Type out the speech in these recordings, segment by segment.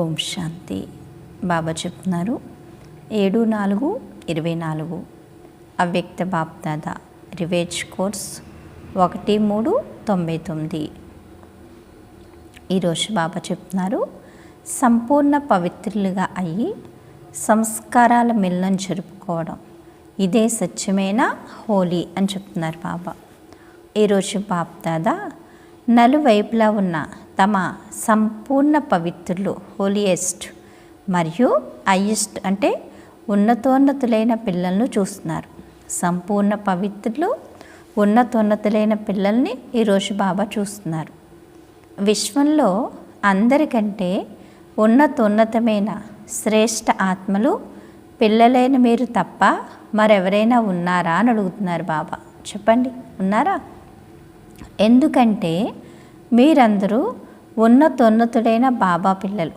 ఓం శాంతి. బాబా చెప్తున్నారు 7/4/24 అవ్యక్త బాప్దాదా రివేజ్ కోర్స్ 1399. ఈరోజు బాబా చెప్తున్నారు సంపూర్ణ పవిత్రులుగా అయ్యి సంస్కారాల మిలనం జరుపుకోవడం ఇదే సత్యమైన హోలీ అని చెప్తున్నారు బాబా. ఈరోజు బాప్దాదా నలువైపులా ఉన్న తమ సంపూర్ణ పవిత్రులు హోలియెస్ట్ మరియు హైయెస్ట్ అంటే ఉన్నతోన్నతులైన పిల్లలను చూస్తున్నారు. సంపూర్ణ పవిత్రులు ఉన్నతోన్నతులైన పిల్లల్ని ఈరోజు బాబా చూస్తున్నారు. విశ్వంలో అందరికంటే ఉన్నతోన్నతమైన శ్రేష్ఠ ఆత్మలు పిల్లలైన మీరు తప్ప మరెవరైనా ఉన్నారా అని అడుగుతున్నారు బాబా. చెప్పండి, ఉన్నారా? ఎందుకంటే మీరందరూ ఉన్నతోన్నతుడైన బాబా పిల్లలు.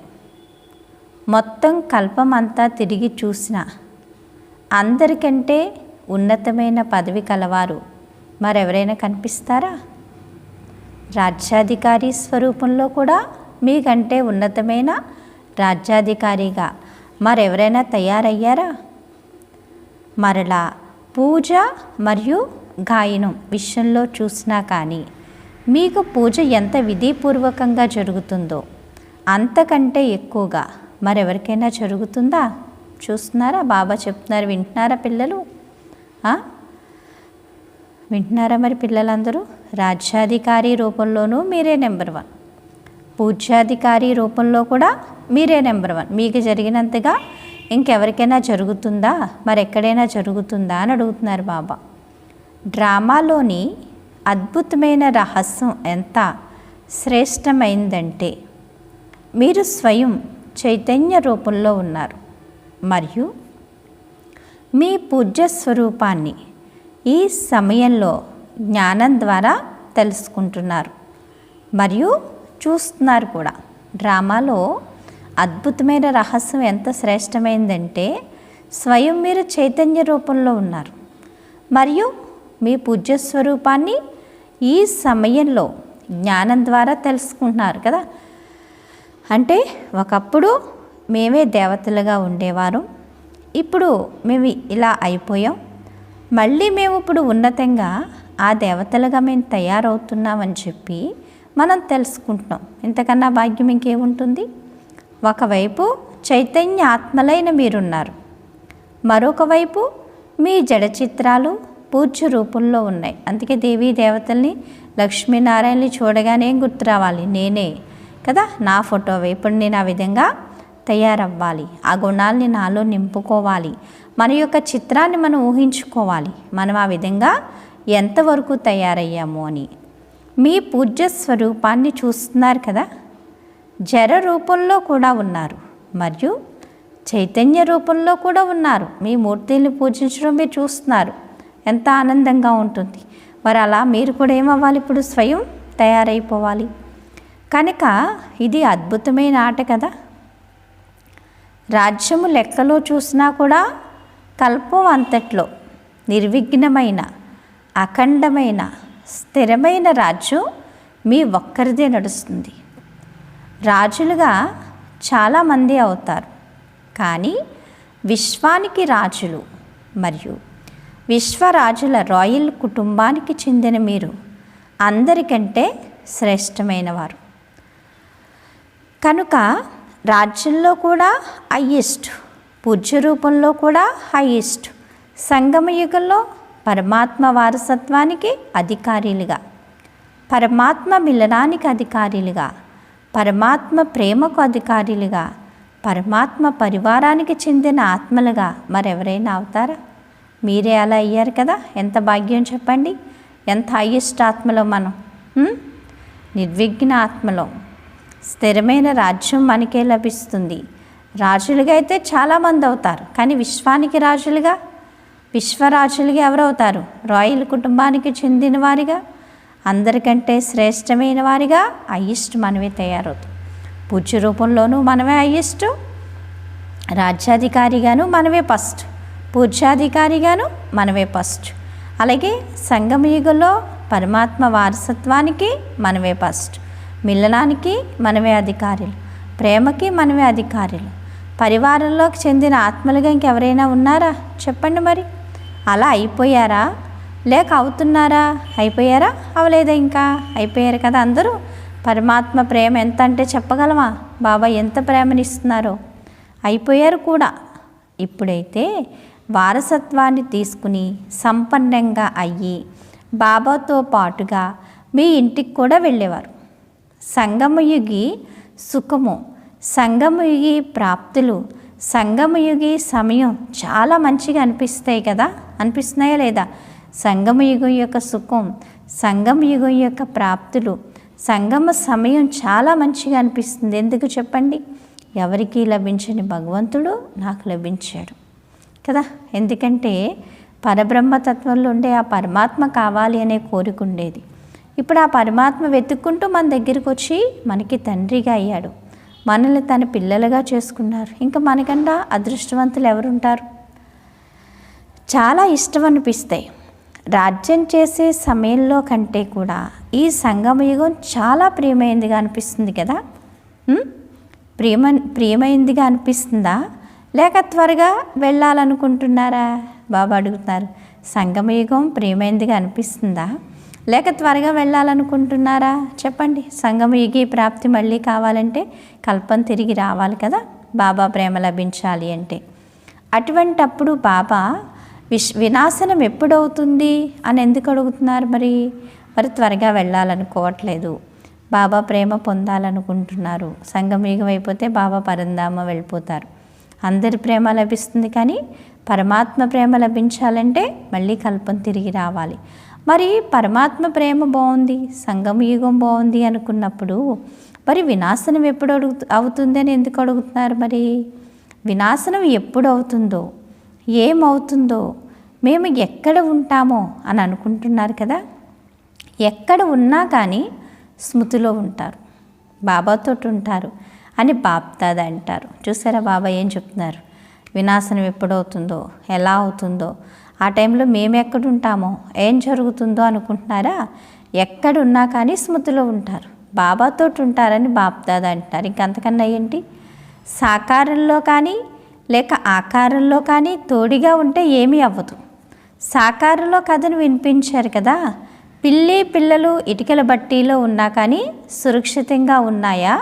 మొత్తం కల్పమంతా తిరిగి చూసిన అందరికంటే ఉన్నతమైన పదవి కలవారు మరెవరైనా కనిపిస్తారా? రాజ్యాధికారి స్వరూపంలో కూడా మీకంటే ఉన్నతమైన రాజ్యాధికారిగా మరెవరైనా తయారయ్యారా? మరలా పూజ మరియు గాయనం విషయంలో చూసినా కానీ మీకు పూజ ఎంత విధిపూర్వకంగా జరుగుతుందో అంతకంటే ఎక్కువగా మరెవరికైనా జరుగుతుందా? చూస్తున్నారా? బాబా చెప్తున్నారు, వింటున్నారా పిల్లలు? వింటున్నారా? మరి పిల్లలందరూ రాజ్యాధికారి రూపంలోనూ మీరే నెంబర్ 1, పూజ్యాధికారి రూపంలో కూడా మీరే నెంబర్ 1. మీకు జరిగినంతగా ఇంకెవరికైనా జరుగుతుందా? మరెక్కడైనా జరుగుతుందా అని అడుగుతున్నారు బాబా. డ్రామాలోని అద్భుతమైన రహస్యం ఎంత శ్రేష్టమైందంటే మీరు స్వయం చైతన్య రూపంలో ఉన్నారు మరియు మీ పూజ్య స్వరూపాన్ని ఈ సమయంలో జ్ఞానం ద్వారా తెలుసుకుంటున్నారు మరియు చూస్తున్నారు కూడా. డ్రామాలో అద్భుతమైన రహస్యం ఎంత శ్రేష్టమైందంటే స్వయం మీరు చైతన్య రూపంలో ఉన్నారు మరియు మీ పూజ్య స్వరూపాన్ని ఈ సమయంలో జ్ఞానం ద్వారా తెలుసుకుంటున్నారు కదా. అంటే ఒకప్పుడు మేమే దేవతలుగా ఉండేవారు, ఇప్పుడు మేము ఇలా అయిపోయాం, మళ్ళీ మేము ఇప్పుడు ఉన్నతంగా ఆ దేవతలుగా మేము తయారవుతున్నామని చెప్పి మనం తెలుసుకుంటున్నాం. ఇంతకన్నా భాగ్యం ఇంకేముంటుంది? ఒకవైపు చైతన్య ఆత్మలైన మీరున్నారు, మరొక వైపు మీ జడ చిత్రాలు పూజ్య రూపంలో ఉన్నాయి. అందుకే దేవీ దేవతల్ని లక్ష్మీనారాయణని చూడగానే గుర్తు రావాలి, నేనే కదా, నా ఫోటో. ఇప్పుడు నేను ఆ విధంగా తయారవ్వాలి, ఆ గుణాలని నాలో నింపుకోవాలి, మన యొక్క చిత్రాన్ని మనం ఊహించుకోవాలి, మనం ఆ విధంగా ఎంతవరకు తయారయ్యాము అని. మీ పూజ్య స్వరూపాన్ని చూస్తున్నారు కదా. జర రూపంలో కూడా ఉన్నారు మరియు చైతన్య రూపంలో కూడా ఉన్నారు. మీ మూర్తిని పూజించడం మీరు చూస్తున్నారు, ఎంత ఆనందంగా ఉంటుంది. మరి అలా మీరు కూడా ఏమవ్వాలి? ఇప్పుడు స్వయం తయారైపోవాలి. కనుక ఇది అద్భుతమైన ఆట కదా. రాజ్యము లెక్కలో చూసినా కూడా కల్పం అంతట్లో నిర్విఘ్నమైన అఖండమైన స్థిరమైన రాజ్యం మీ ఒక్కరిదే నడుస్తుంది. రాజులుగా చాలామంది అవుతారు, కానీ విశ్వానికి రాజులు మరియు విశ్వరాజుల రాయల్ కుటుంబానికి చెందిన మీరు అందరికంటే శ్రేష్టమైన వారు. కనుక రాజ్యంలో కూడా హైయెస్ట్, పూజ్య రూపంలో కూడా హైయెస్ట్, సంగమయుగంలో పరమాత్మ వారసత్వానికి అధికారులుగా, పరమాత్మ మిలనానికి అధికారులుగా, పరమాత్మ ప్రేమకు అధికారులుగా, పరమాత్మ పరివారానికి చెందిన ఆత్మలుగా మరెవరైనా అవుతారా? మీరే అలా అయ్యారు కదా. ఎంత భాగ్యం చెప్పండి. ఎంత హైయెస్ట్ ఆత్మలో మనం, నిర్విఘ్న ఆత్మలో స్థిరమైన రాజ్యం మనకే లభిస్తుంది. రాజులుగా అయితే చాలామంది అవుతారు, కానీ విశ్వానికి రాజులుగా, విశ్వరాజులుగా ఎవరవుతారు? రాయల్ కుటుంబానికి చెందిన వారిగా, అందరికంటే శ్రేష్టమైన వారిగా హైయెస్ట్ మనమే తయారవుతాం. పూజ్య రూపంలోనూ మనమే హైయెస్ట్, రాజ్యాధికారిగాను మనమే ఫస్ట్, పూజ్యాధికారిగాను మనమే ఫస్ట్. అలాగే సంగమయుగంలో పరమాత్మ వారసత్వానికి మనమే ఫస్ట్, మిలనానికి మనమే అధికారులు, ప్రేమకి మనమే అధికారులు. పరివారంలోకి చెందిన ఆత్మలుగా ఇంకెవరైనా ఉన్నారా చెప్పండి మరి? అలా అయిపోయారా లేక అవుతున్నారా? అయిపోయారా అవలేదా? ఇంకా అయిపోయారు కదా అందరూ. పరమాత్మ ప్రేమ ఎంత అంటే చెప్పగలమా? బాబా ఎంత ప్రేమనిస్తున్నారో. అయిపోయారు కూడా. ఇప్పుడైతే వారసత్వాన్ని తీసుకుని సంపన్నంగా అయ్యి బాబాతో పాటుగా మీ ఇంటికి కూడా వెళ్ళేవారు. సంగమయుగి సుఖము, సంగమయుగి ప్రాప్తులు, సంగమయుగి సమయం చాలా మంచిగా అనిపిస్తాయి కదా. అనిపిస్తున్నాయా లేదా? సంగమయుగం యొక్క సుఖం, సంగమయుగం యొక్క ప్రాప్తులు, సంగమ సమయం చాలా మంచిగా అనిపిస్తుంది. ఎందుకు చెప్పండి? ఎవరికి లభించని భగవంతుడు నాకు లభించాడు కదా. ఎందుకంటే పరబ్రహ్మతత్వంలో ఉండే ఆ పరమాత్మ కావాలి అనే కోరిక ఉండేది. ఇప్పుడు ఆ పరమాత్మ వెతుక్కుంటూ మన దగ్గరికి వచ్చి మనకి తండ్రిగా అయ్యాడు. మనల్ని తన పిల్లలుగా చేసుకున్నారు. ఇంకా మనకన్నా అదృష్టవంతులు ఎవరుంటారు? చాలా ఇష్టం అనిపిస్తాయి. రాజ్యం చేసే సమయంలో కంటే కూడా ఈ సంగమయుగం చాలా ప్రియమైనదిగా అనిపిస్తుంది కదా. ప్రియమైనదిగా అనిపిస్తుందా లేక త్వరగా వెళ్ళాలనుకుంటున్నారా? బాబా అడుగుతున్నారు. సంగమయుగం ప్రియమైనదిగా అనిపిస్తుందా లేక త్వరగా వెళ్ళాలనుకుంటున్నారా? చెప్పండి. సంగమయుగి ప్రాప్తి మళ్ళీ కావాలంటే కల్పం తిరిగి రావాలి కదా, బాబా ప్రేమ లభించాలి అంటే. అటువంటప్పుడు బాబా వినాశనం ఎప్పుడవుతుంది అని ఎందుకు అడుగుతున్నారు? మరి త్వరగా వెళ్ళాలనుకోవట్లేదు, బాబా ప్రేమ పొందాలనుకుంటున్నారు. సంగమయుగం అయిపోతే బాబా పరంధామ వెళ్ళిపోతారు. అందరి ప్రేమ లభిస్తుంది, కానీ పరమాత్మ ప్రేమ లభించాలంటే మళ్ళీ కల్పం తిరిగి రావాలి. మరి పరమాత్మ ప్రేమ బాగుంది, సంగమయుగం బాగుంది అనుకున్నప్పుడు మరి వినాశనం ఎప్పుడు అవుతుంది అని ఎందుకు అడుగుతున్నారు? మరి వినాశనం ఎప్పుడు అవుతుందో, ఏమవుతుందో, మేము ఎక్కడ ఉంటామో అని అనుకుంటున్నారు కదా. ఎక్కడ ఉన్నా కానీ స్మృతిలో ఉంటారు, బాబాతో ఉంటారు అని బాప్దాదా అంటారు. చూసారా బాబా ఏం చెప్తున్నారు? వినాశనం ఎప్పుడవుతుందో, ఎలా అవుతుందో, ఆ టైంలో మేము ఎక్కడుంటామో, ఏం జరుగుతుందో అనుకుంటున్నారా? ఎక్కడున్నా కానీ స్మృతిలో ఉంటారు, బాబాతో ఉంటారని బాప్దాదా అంటారు. ఇంకంతకన్నా ఏంటి? సాకారంలో కానీ లేక ఆకారంలో కానీ తోడిగా ఉంటే ఏమీ అవ్వదు. సాకారంలో కథను వినిపించారు కదా. పిల్లలు ఇటుకల బట్టీలో ఉన్నా కానీ సురక్షితంగా ఉన్నాయా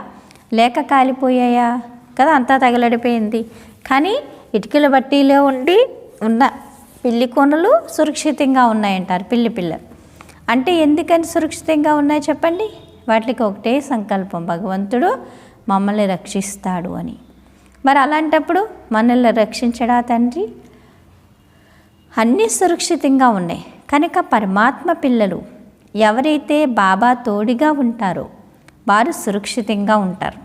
లేక కాలిపోయాయా కదా? అంతా తగలడిపోయింది. కానీ ఇటుకల బట్టీలో ఉన్న పిల్లి కొనలు సురక్షితంగా ఉన్నాయంటారు. పిల్లలు అంటే ఎందుకని సురక్షితంగా ఉన్నాయి చెప్పండి? వాటికి ఒకటే సంకల్పం, భగవంతుడు మమ్మల్ని రక్షిస్తాడు అని. మరి అలాంటప్పుడు మనల్ని రక్షించడా తండ్రి? అన్నీ సురక్షితంగా ఉన్నాయి కనుక పరమాత్మ పిల్లలు ఎవరైతే బాబా తోడిగా ఉంటారో వారు సురక్షితంగా ఉంటారు.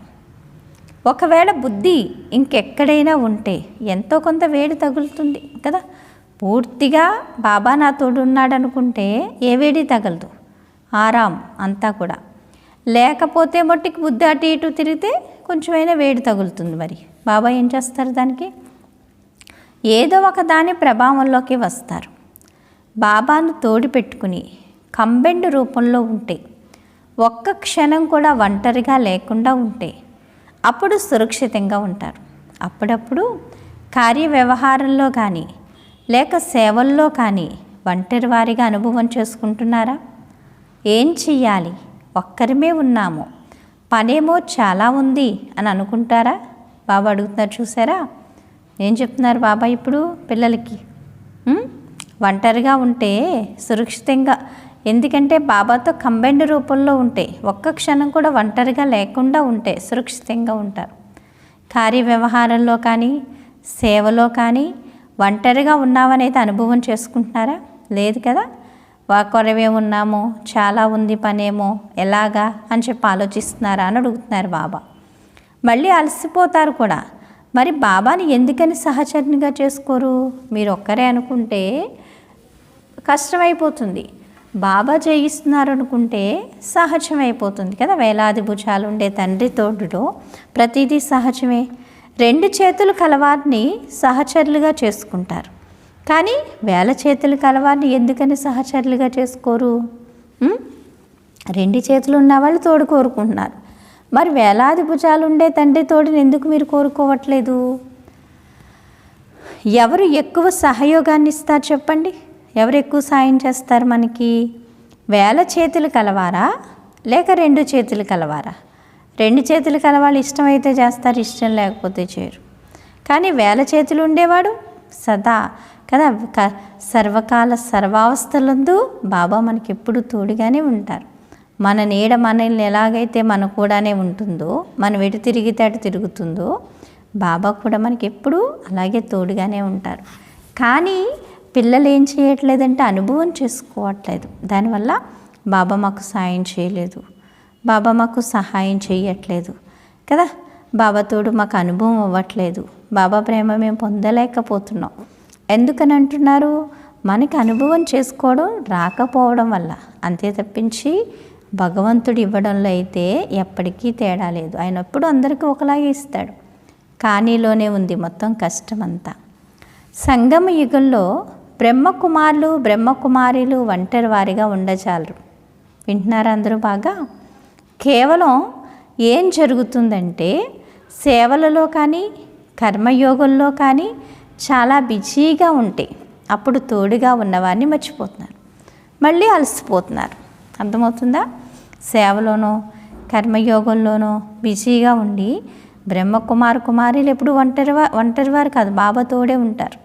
ఒకవేళ బుద్ధి ఇంకెక్కడైనా ఉంటే ఎంతో కొంత వేడి తగులుతుంది కదా. పూర్తిగా బాబా నా తోడు ఉన్నాడు అనుకుంటే ఏ వేడి తగలదు, ఆరాం అంతా కూడా. లేకపోతే మట్టికి బుద్ధి అటు ఇటు తిరిగితే కొంచెమైనా వేడి తగులుతుంది. మరి బాబా ఏం చేస్తారు? దానికి ఏదో ఒక దాని ప్రభావంలోకి వస్తారు. బాబాను తోడు పెట్టుకుని కంబెండు రూపంలో ఉంటే, ఒక్క క్షణం కూడా ఒంటరిగా లేకుండా ఉంటే అప్పుడు సురక్షితంగా ఉంటారు. అప్పుడప్పుడు కార్య వ్యవహారంలో కానీ లేక సేవల్లో కానీ ఒంటరి వారిగా అనుభవం చేసుకుంటున్నారా? ఏం చెయ్యాలి, ఒక్కరిమే ఉన్నాము, పనేమో చాలా ఉంది అని అనుకుంటారా? బాబా అడుగుతున్నారు. చూసారా ఏం చెప్తున్నారు బాబా ఇప్పుడు పిల్లలకి? ఒంటరిగా ఉంటే సురక్షితంగా, ఎందుకంటే బాబాతో కంబైండ్ రూపంలో ఉంటే, ఒక్క క్షణం కూడా ఒంటరిగా లేకుండా ఉంటే సురక్షితంగా ఉంటారు. కార్య వ్యవహారంలో కానీ సేవలో కానీ ఒంటరిగా ఉన్నామనైతే అనుభవం చేసుకుంటున్నారా? లేదు కదా. కొరవే ఉన్నామో, చాలా ఉంది పనేమో, ఎలాగా అని చెప్పి ఆలోచిస్తున్నారా అని అడుగుతున్నారు బాబా. మళ్ళీ అలసిపోతారు కూడా. మరి బాబాని ఎందుకని సహచరునిగా చేసుకోరు? మీరు ఒక్కరే అనుకుంటే కష్టమైపోతుంది. బాబా చేయిస్తున్నారు అనుకుంటే సహజమైపోతుంది కదా. వేలాది భుజాలు ఉండే తండ్రి తోడులో ప్రతిదీ సహజమే. 2 చేతులు కలవారిని సహచరులుగా చేసుకుంటారు, కానీ వేల చేతులు కలవారిని ఎందుకని సహచరులుగా చేసుకోరు? 2 చేతులు ఉన్నవాళ్ళు తోడు కోరుకుంటున్నారు, మరి వేలాది భుజాలు ఉండే తండ్రి తోడుని ఎందుకు మీరు కోరుకోవట్లేదు? ఎవరు ఎక్కువ సహయోగాన్ని ఇస్తారు చెప్పండి? ఎవరు ఎక్కువ సాయం చేస్తారు మనకి? వేల చేతులు కలవారా లేక 2 చేతులు కలవారా? 2 చేతులు కలవాళ్ళు ఇష్టమైతే చేస్తారు, ఇష్టం లేకపోతే చేయరు. కానీ వేల చేతులు ఉండేవాడు సదా కదా సర్వకాల సర్వావస్థలందు బాబా మనకి ఎప్పుడు తోడుగానే ఉంటారు. మన నీడ మనల్ని ఎలాగైతే మన కూడానే ఉంటుందో, మనం ఎటు తిరిగితే అటు తిరుగుతుందో, బాబా కూడా మనకి ఎప్పుడు అలాగే తోడుగానే ఉంటారు. కానీ పిల్లలు ఏం చేయట్లేదంటే అనుభవం చేసుకోవట్లేదు. దానివల్ల బాబా మాకు సాయం చేయలేదు, బాబా మాకు సహాయం చేయట్లేదు కదా, బాబా తోడు మాకు అనుభవం అవ్వట్లేదు, బాబా ప్రేమ మేము పొందలేకపోతున్నాం. ఎందుకని అంటున్నారు? మనకి అనుభవం చేసుకోవడం రాకపోవడం వల్ల. అంతే తప్పించి భగవంతుడు ఇవ్వడంలో అయితే ఎప్పటికీ తేడా లేదు. ఆయన ఎప్పుడు అందరికీ ఒకలాగే ఇస్తాడు. కానీలోనే ఉంది మొత్తం కష్టమంతా. సంగమ యుగంలో బ్రహ్మకుమారులు బ్రహ్మకుమారీలు ఒంటరి వారిగా ఉండచాలరు. వింటున్నారా అందరూ బాగా? కేవలం ఏం జరుగుతుందంటే సేవలలో కానీ కర్మయోగంలో కానీ చాలా బిజీగా ఉంటే అప్పుడు తోడుగా ఉన్నవారిని మర్చిపోతున్నారు, మళ్ళీ అలసిపోతున్నారు. అర్థమవుతుందా? సేవలోనో కర్మయోగంలోనో బిజీగా ఉండి కుమారీలు ఎప్పుడు ఒంటరివారు కాదు, బాబా తోడే ఉంటారు.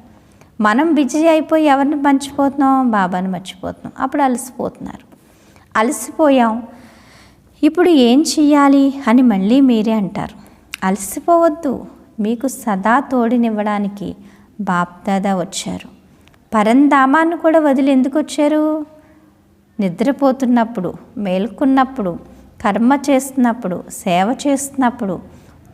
మనం బిజీ అయిపోయి ఎవరిని మర్చిపోతున్నాం? బాబాని మర్చిపోతున్నాం. అప్పుడు అలసిపోతున్నారు. అలసిపోయాం, ఇప్పుడు ఏం చెయ్యాలి అని మళ్ళీ మీరే అంటారు. అలసిపోవద్దు, మీకు సదా తోడునివ్వడానికి బాప్దాదా వచ్చారు. పరంధామాన్ని కూడా వదిలి ఎందుకు వచ్చారు? నిద్రపోతున్నప్పుడు, మేల్కొన్నప్పుడు, కర్మ చేస్తున్నప్పుడు, సేవ చేస్తున్నప్పుడు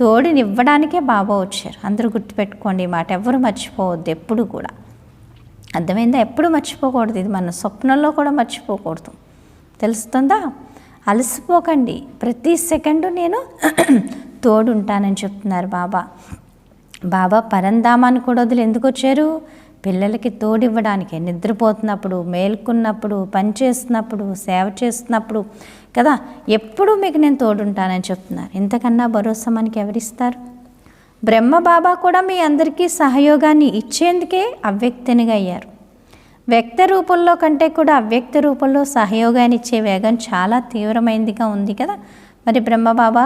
తోడునివ్వడానికే బాబా వచ్చారు. అందరూ గుర్తుపెట్టుకోండి ఈ మాట, ఎవరు మర్చిపోవద్దు ఎప్పుడు కూడా. అర్థమైందా? ఎప్పుడు మర్చిపోకూడదు. ఇది మన స్వప్నంలో కూడా మర్చిపోకూడదు. తెలుస్తుందా? అలసిపోకండి, ప్రతి సెకండు నేను తోడుంటానని చెప్తున్నారు బాబా. బాబా పరంధామాన్ని కూడా వదిలి ఎందుకు వచ్చారు? పిల్లలకి తోడివ్వడానికి. నిద్రపోతున్నప్పుడు, మేల్కొన్నప్పుడు, పని చేస్తున్నప్పుడు, సేవ చేస్తున్నప్పుడు కదా, ఎప్పుడూ మీకు నేను తోడుంటానని చెప్తున్నారు. ఇంతకన్నా భరోసా మనకి ఎవరిస్తారు? బ్రహ్మ బాబా కూడా మీ అందరికీ సహయోగాన్ని ఇచ్చేందుకే అవ్యక్తనిగా అయ్యారు. వ్యక్త రూపంలో కంటే కూడా అవ్యక్త రూపంలో సహయోగాన్ని ఇచ్చే వేగం చాలా తీవ్రమైనదిగా ఉంది కదా. మరి బ్రహ్మబాబా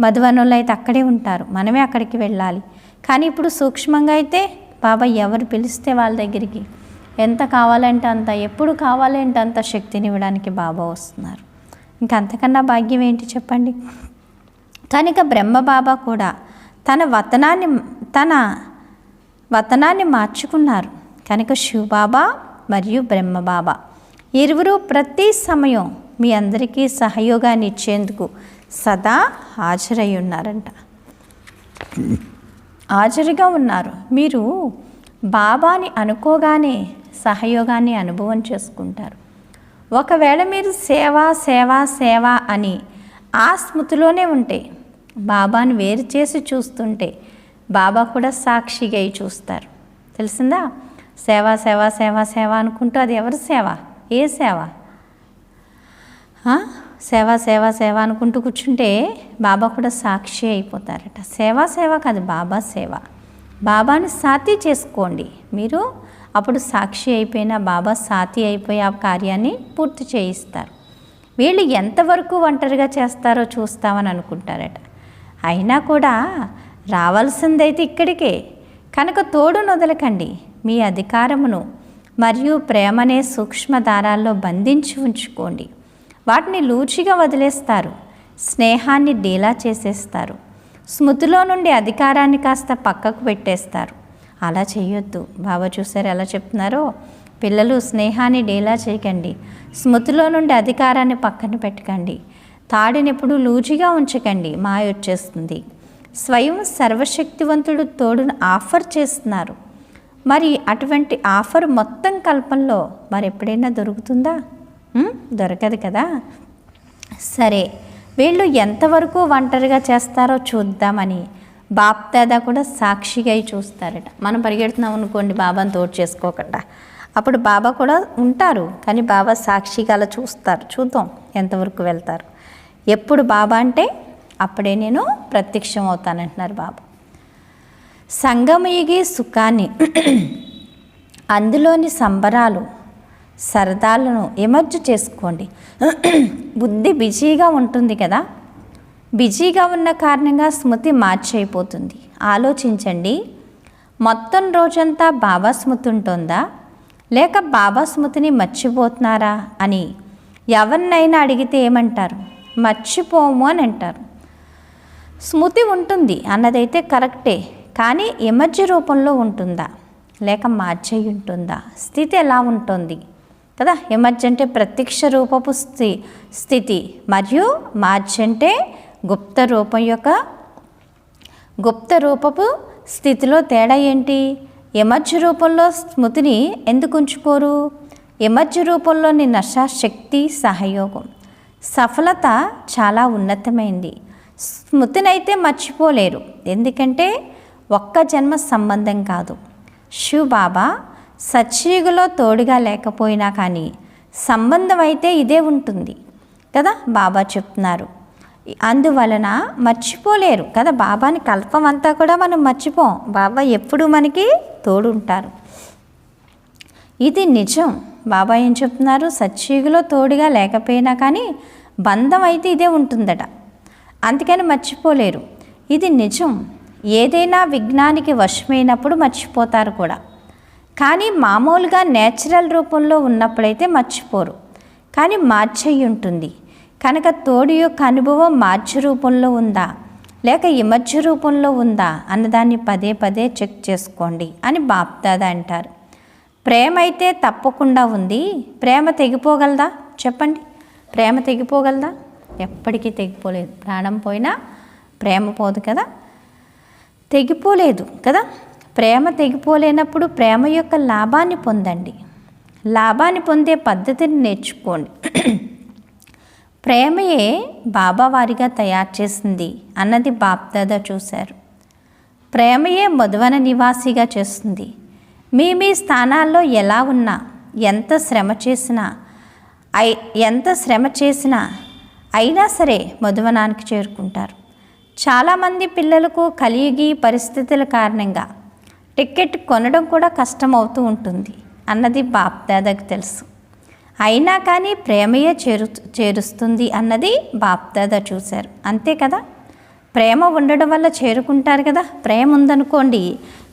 మధువనంలో అయితే అక్కడే ఉంటారు, మనమే అక్కడికి వెళ్ళాలి. కానీ ఇప్పుడు సూక్ష్మంగా అయితే బాబా ఎవరు పిలిస్తే వాళ్ళ దగ్గరికి ఎంత కావాలంటే అంత, ఎప్పుడు కావాలంటే అంత శక్తిని ఇవ్వడానికి బాబా వస్తున్నారు. ఇంకా అంతకన్నా భాగ్యం ఏంటి చెప్పండి? కనుక బ్రహ్మబాబా కూడా తన వతనాన్ని మార్చుకున్నారు. కనుక శివబాబా మరియు బ్రహ్మబాబా ఇరువురు ప్రతి సమయం మీ అందరికీ సహయోగాన్ని ఇచ్చేందుకు సదా హాజరై ఉన్నారంట. హాజరుగా ఉన్నారు. మీరు బాబాని అనుకోగానే సహయోగాన్ని అనుభవం చేసుకుంటారు. ఒకవేళ మీరు సేవ సేవ సేవ అని ఆ స్మృతిలోనే ఉంటే, బాబాని వేరు చేసి చూస్తుంటే బాబా కూడా సాక్షిగా చూస్తారు. తెలిసిందా? సేవ సేవ సేవ సేవ అనుకుంటూ అది ఎవరి సేవ? ఏ సేవ? సేవ సేవ సేవ అనుకుంటూ కూర్చుంటే బాబా కూడా సాక్షి అయిపోతారట. సేవ సేవ కాదు, బాబా సేవ. బాబాని సాతి చేసుకోండి మీరు, అప్పుడు సాక్షి అయిపోయినా బాబా సాతి అయిపోయి ఆ కార్యాన్ని పూర్తి చేయిస్తారు. వీళ్ళు ఎంతవరకు ఒంటరిగా చేస్తారో చూస్తామని అనుకుంటారట. అయినా కూడా రావాల్సిందైతే ఇక్కడికే. కనుక తోడును వదలకండి. మీ అధికారమును మరియు ప్రేమనే సూక్ష్మ దారాల్లో బంధించి ఉంచుకోండి. వాటిని లూచిగా వదిలేస్తారు, స్నేహాన్ని డీలా చేసేస్తారు, స్మృతిలో నుండి అధికారాన్ని కాస్త పక్కకు పెట్టేస్తారు. అలా చేయొద్దు. బాబా చూసారు ఎలా చెప్తున్నారో? పిల్లలు స్నేహాన్ని డీలా చేయకండి, స్మృతిలో నుండి అధికారాన్ని పక్కన పెట్టకండి, తాడిని ఎప్పుడు లూచిగా ఉంచకండి, మాయ వచ్చేస్తుంది. స్వయం సర్వశక్తివంతుడు తోడును ఆఫర్ చేస్తున్నారు. మరి అటువంటి ఆఫర్ మొత్తం కల్పంలో మరి ఎప్పుడైనా దొరుకుతుందా? దొరకదు కదా. సరే, వీళ్ళు ఎంతవరకు ఒంటరిగా చేస్తారో చూద్దామని బాప్దాదా కూడా సాక్షిగా చూస్తారట. మనం పరిగెడుతున్నాం అనుకోండి బాబాని తోడు చేసుకోకుండా, అప్పుడు బాబా కూడా ఉంటారు, కానీ బాబా సాక్షిగా అలా చూస్తారు. చూద్దాం ఎంతవరకు వెళ్తారు. ఎప్పుడు బాబా అంటే అప్పుడే నేను ప్రత్యక్షం అవుతానంటున్నారు బాబా. సంగమయుగి సుఖాన్ని అందులోని సంబరాలు సరదాలను ఎమర్జ్ చేసుకోండి. బుద్ధి బిజీగా ఉంటుంది కదా, బిజీగా ఉన్న కారణంగా స్మృతి మార్చైపోతుంది. ఆలోచించండి, మొత్తం రోజంతా బాబా స్మృతి ఉంటుందా లేక బాబా స్మృతిని మర్చిపోతున్నారా అని ఎవరినైనా అడిగితే ఏమంటారు? మర్చిపోము అని అంటారు. స్మృతి ఉంటుంది అన్నదైతే కరెక్టే, కానీ ఎమర్జీ రూపంలో ఉంటుందా లేక మార్చై ఉంటుందా? స్థితి ఎలా ఉంటుంది కదా. ఎమర్జీ అంటే ప్రత్యక్ష రూపపు స్థితి మరియు మార్చి అంటే గుప్త రూపపు స్థితిలో తేడా ఏంటి? ఎమర్జీ రూపంలో స్మృతిని ఎందుకు ఉంచుకోరు? ఎమర్జీ రూపంలోని శక్తి సహయోగం సఫలత చాలా ఉన్నతమైంది. స్మృతినైతే మర్చిపోలేరు, ఎందుకంటే ఒక్క జన్మ సంబంధం కాదు. శివ్ బాబా సత్యయుగంలో తోడుగా లేకపోయినా కానీ సంబంధం అయితే ఇదే ఉంటుంది కదా, బాబా చెప్తున్నారు. అందువలన మర్చిపోలేరు కదా. బాబాని కల్పం అంతా కూడా మనం మర్చిపోం, బాబా ఎప్పుడు మనకి తోడుంటారు. ఇది నిజం. బాబా ఏం చెప్తున్నారు? సత్యయుగంలో తోడుగా లేకపోయినా కానీ బంధం అయితే ఇదే ఉంటుందట, అందుకని మర్చిపోలేరు. ఇది నిజం. ఏదైనా విజ్ఞానికి వశమైనప్పుడు మర్చిపోతారు కూడా, కానీ మామూలుగా నేచురల్ రూపంలో ఉన్నప్పుడైతే మర్చిపోరు, కానీ మార్చై ఉంటుంది కనుక తోడు యొక్క అనుభవం మార్చి రూపంలో ఉందా లేక ఎమర్జీ రూపంలో ఉందా అన్నదాన్ని పదే పదే చెక్ చేసుకోండి అని బాప్దాదా అంటారు. ప్రేమ అయితే తప్పకుండా ఉంది. ప్రేమ తెగిపోగలదా చెప్పండి? ప్రేమ తెగిపోగలదా? ఎప్పటికీ తెగిపోలేదు. ప్రాణం పోయినా ప్రేమ పోదు కదా, తెగిపోలేదు కదా. ప్రేమ తెగిపోలేనప్పుడు ప్రేమ యొక్క లాభాన్ని పొందండి. లాభాన్ని పొందే పద్ధతిని నేర్చుకోండి. ప్రేమయే బాబా వారిగా తయారు చేసింది అన్నది బాప్దాదా చూశారు. ప్రేమయే మధువన నివాసిగా చేస్తుంది. మీ స్థానాల్లో ఎలా ఉన్నా ఎంత శ్రమ చేసినా అయినా సరే మధువనానికి చేరుకుంటారు. చాలామంది పిల్లలకు కలియుగి పరిస్థితుల కారణంగా టికెట్ కొనడం కూడా కష్టం అవుతూ ఉంటుంది అన్నది బాప్దాదాకి తెలుసు. అయినా కానీ ప్రేమయే చేరుస్తుంది అన్నది బాప్దాదా చూశారు. అంతే కదా, ప్రేమ ఉండడం వల్ల చేరుకుంటారు కదా. ప్రేమ ఉందనుకోండి,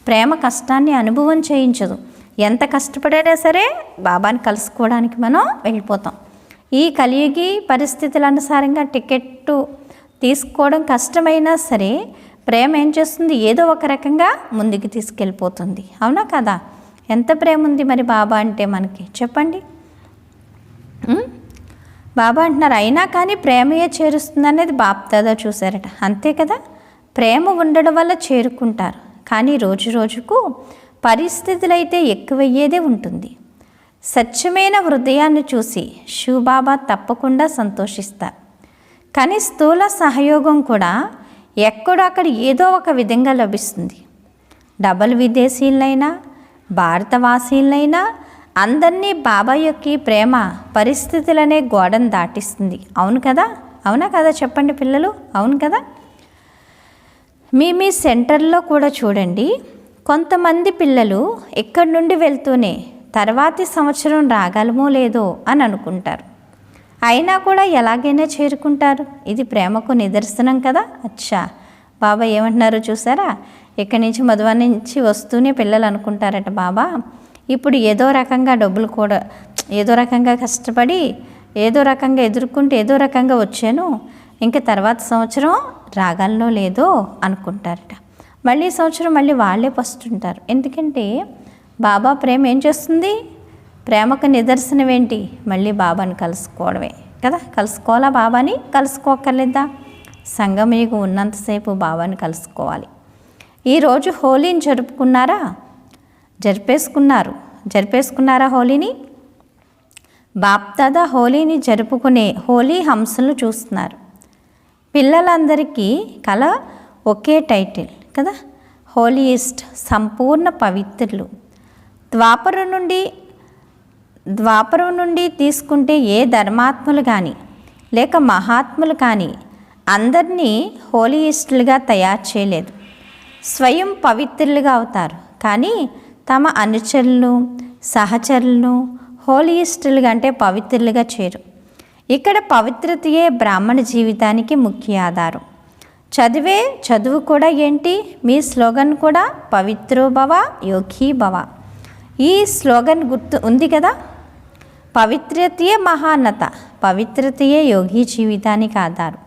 ప్రేమ కష్టాన్ని అనుభవం చేయించదు. ఎంత కష్టపడైనా సరే బాబాని కలుసుకోవడానికి మనం వెళ్ళిపోతాం. ఈ కలియుగి పరిస్థితుల అనుసారంగా టికెట్టు తీసుకోవడం కష్టమైనా సరే ప్రేమ ఏం చేస్తుంది? ఏదో ఒక రకంగా ముందుకు తీసుకెళ్ళిపోతుంది. అవునా కదా? ఎంత ప్రేమ ఉంది మరి బాబా అంటే మనకి చెప్పండి. బాబా అంటున్నారు అయినా కానీ ప్రేమయే చేరుస్తుంది అనేది బాప్దాదా చూశారట. అంతే కదా, ప్రేమ ఉండడం వల్ల చేరుకుంటారు. కానీ రోజు రోజుకు పరిస్థితులు అయితే ఎక్కువయ్యేదే ఉంటుంది. స్వచ్ఛమైన హృదయాన్ని చూసి శివబాబా తప్పకుండా సంతోషిస్తారు. కానీ స్థూల సహయోగం కూడా ఎక్కడక్కడ ఏదో ఒక విధంగా లభిస్తుంది. డబల్ విదేశీయులైనా భారతవాసీలైనా అందరినీ బాబా యొక్క ప్రేమ పరిస్థితులనే గోడను దాటిస్తుంది. అవును కదా, అవునా కదా చెప్పండి పిల్లలు, అవును కదా. మీ సెంటర్లో కూడా చూడండి, కొంతమంది పిల్లలు ఇక్కడి నుండి వెళ్తూనే తర్వాతి సంవత్సరం రాగలమో లేదో అని అనుకుంటారు. అయినా కూడా ఎలాగైనా చేరుకుంటారు. ఇది ప్రేమకు నిదర్శనం కదా. అచ్చా, బాబా ఏమంటున్నారో చూసారా? ఇక్కడి నుంచి మధువన్ నుంచి వస్తూనే పిల్లలు అనుకుంటారట, బాబా ఇప్పుడు ఏదో రకంగా డబ్బులు కూడా ఏదో రకంగా కష్టపడి ఏదో రకంగా ఎదుర్కొంటూ ఏదో రకంగా వచ్చాను, ఇంకా తర్వాత సంవత్సరం రాగలనో లేదో అనుకుంటారట. మళ్ళీ సంవత్సరం మళ్ళీ వాళ్ళే పస్తుంటారు. ఎందుకంటే బాబా ప్రేమ ఏం చేస్తుంది? ప్రేమకు నిదర్శనం ఏంటి? మళ్ళీ బాబాని కలుసుకోవడమే కదా. కలుసుకోవాలా బాబాని? కలుసుకోకర్లేదా? సంగమయుగం ఉన్నంతసేపు బాబాని కలుసుకోవాలి. ఈరోజు హోలీని జరుపుకున్నారా? జరిపేసుకున్నారా హోలీని? బాప్దాదా హోలీని జరుపుకునే హోలీ హంసలను చూస్తున్నారు. పిల్లలందరికీ కల ఒకే టైటిల్ కదా, హోలీయిస్ట్, సంపూర్ణ పవిత్రులు. ద్వాపరం నుండి తీసుకుంటే ఏ ధర్మాత్ములు కానీ లేక మహాత్ములు కానీ అందరినీ హోలీయిస్టులుగా తయారు చేయలేదు. స్వయం పవిత్రులుగా అవుతారు, కానీ తమ అనుచరులను సహచరులను హోలీయిస్టులుగా అంటే పవిత్రులుగా చేయరు. ఇక్కడ పవిత్రతయే బ్రాహ్మణ జీవితానికి ముఖ్య ఆధారం. చదువు కూడా ఏంటి? మీ స్లోగన్ కూడా పవిత్రో భవ యోగి భవ. ఈ స్లోగన్ గుర్తు ఉంది కదా, పవిత్రతయే మహాన్నత, పవిత్రతయే యోగి జీవితానికి ఆధారం.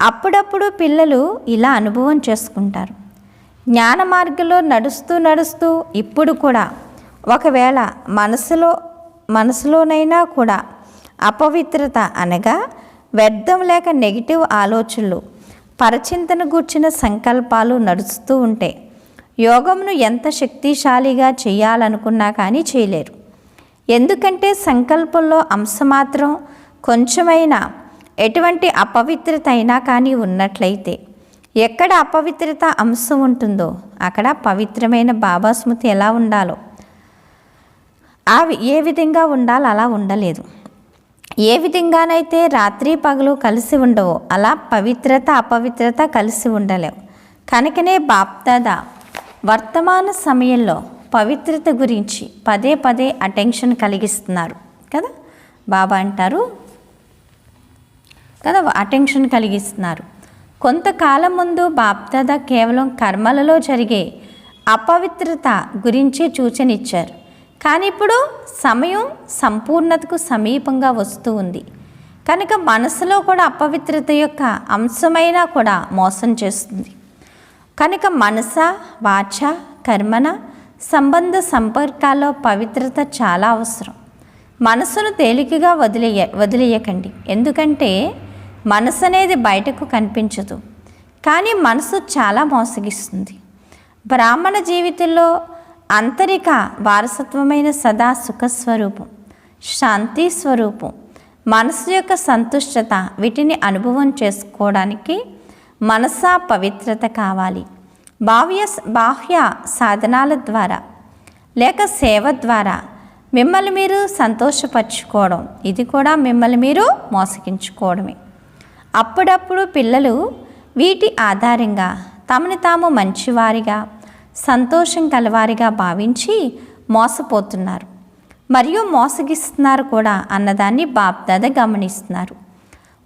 అప్పుడప్పుడు పిల్లలు ఇలా అనుభవం చేసుకుంటారు. జ్ఞాన మార్గంలో నడుస్తూ ఇప్పుడు కూడా ఒకవేళ మనసులోనైనా కూడా అపవిత్రత అనగా వ్యర్థం లేక నెగిటివ్ ఆలోచనలు, పరచింతన గూర్చిన సంకల్పాలు నడుస్తూ ఉంటే యోగమును ఎంత శక్తిశాలిగా చేయాలనుకున్నా కానీ చేయలేరు. ఎందుకంటే సంకల్పంలో అంశమాత్రం కొంచెమైనా ఎటువంటి అపవిత్రత అయినా కానీ ఉన్నట్లయితే, ఎక్కడ అపవిత్రత అంశం ఉంటుందో అక్కడ పవిత్రమైన బాబా స్మృతి ఎలా ఉండాలో ఏ విధంగా ఉండాలో అలా ఉండలేదు. ఏ విధంగానైతే రాత్రి పగలు కలిసి ఉండవో అలా పవిత్రత అపవిత్రత కలిసి ఉండలేవు. కనుకనే బాప్దాదా వర్తమాన సమయంలో పవిత్రత గురించి పదే అటెన్షన్ కలిగిస్తున్నారు కదా. బాబా అంటారు కదా, అటెన్షన్ కలిగిస్తున్నారు. కొంతకాలం ముందు బాప్దాదా కేవలం కర్మలలో జరిగే అపవిత్రత గురించి సూచనిచ్చారు. కానీ ఇప్పుడు సమయం సంపూర్ణతకు సమీపంగా వస్తూ ఉంది కనుక మనసులో కూడా అపవిత్రత యొక్క అంశమైనా కూడా మోసం చేస్తుంది. కనుక మనస వాచ కర్మన సంపర్కాల్లో పవిత్రత చాలా అవసరం. మనసును తేలికగా వదిలేయకండి. ఎందుకంటే మనసు అనేది బయటకు కనిపించదు, కానీ మనసు చాలా మోసగిస్తుంది. బ్రాహ్మణ జీవితంలో ఆంతరిక వారసత్వమైన సదా సుఖస్వరూపం, శాంతి స్వరూపం, మనసు యొక్క సంతుష్టత, వీటిని అనుభవం చేసుకోవడానికి మనసా పవిత్రత కావాలి. బాహ్య సాధనాల ద్వారా లేక సేవ ద్వారా మిమ్మల్ని మీరు సంతోషపరచుకోవడం, ఇది కూడా మిమ్మల్ని మీరు మోసగించుకోవడమే. అప్పుడప్పుడు పిల్లలు వీటి ఆధారంగా తమని తాము మంచివారిగా సంతోషం కలవారిగా భావించి మోసపోతున్నారు మరియు మోసగిస్తున్నారు కూడా అన్నదాన్ని బాప్దాదా గమనిస్తున్నారు.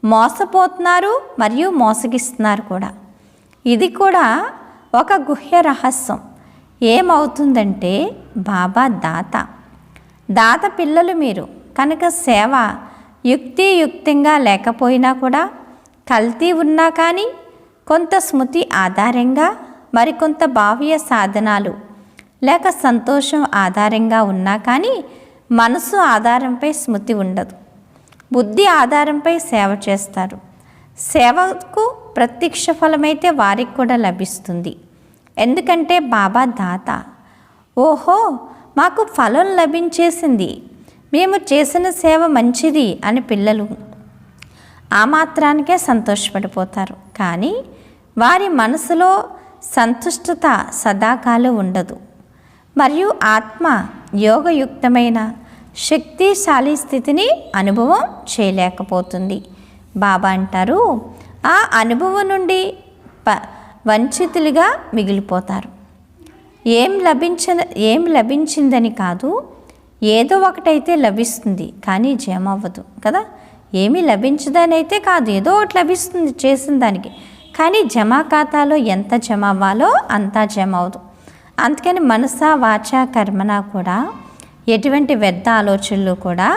మోసపోతున్నారు మరియు మోసగిస్తున్నారు కూడా. ఇది కూడా ఒక గుహ్య రహస్యం. ఏమవుతుందంటే బాబా దాత పిల్లలు మీరు కనుక సేవ యుక్తియుక్తంగా లేకపోయినా కూడా, కల్తీ ఉన్నా కానీ, కొంత స్మృతి ఆధారంగా మరికొంత బాహ్య సాధనాలు లేక సంతోషం ఆధారంగా ఉన్నా కానీ మనసు ఆధారంపై స్మృతి ఉండదు. బుద్ధి ఆధారంపై సేవ చేస్తారు. సేవకు ప్రత్యక్ష ఫలమైతే వారికి కూడా లభిస్తుంది. ఎందుకంటే బాబా దాత. ఓహో, మాకు ఫలం లభించేసింది, మేము చేసిన సేవ మంచిది అని పిల్లలు ఆ మాత్రానికే సంతోషపడిపోతారు. కానీ వారి మనసులో సంతుష్టత సదాకాలం ఉండదు మరియు ఆత్మ యోగయుక్తమైన శక్తిశాలి స్థితిని అనుభవం చేయలేకపోతుంది. బాబా అంటారు, ఆ అనుభవం నుండి వంచితులుగా మిగిలిపోతారు. ఏం లభించిందని కాదు, ఏదో ఒకటైతే లభిస్తుంది కానీ జమ అవ్వదు కదా. ఏమీ లభించదని అయితే కాదు, ఏదో ఒకటి లభిస్తుంది చేసిన దానికి, కానీ జమా ఖాతాలో ఎంత జమ అవ్వాలో అంతా జమ అవ్వదు. అందుకని మనసా వాచ కర్మన కూడా ఎటువంటి వ్యర్థ ఆలోచనలు కూడా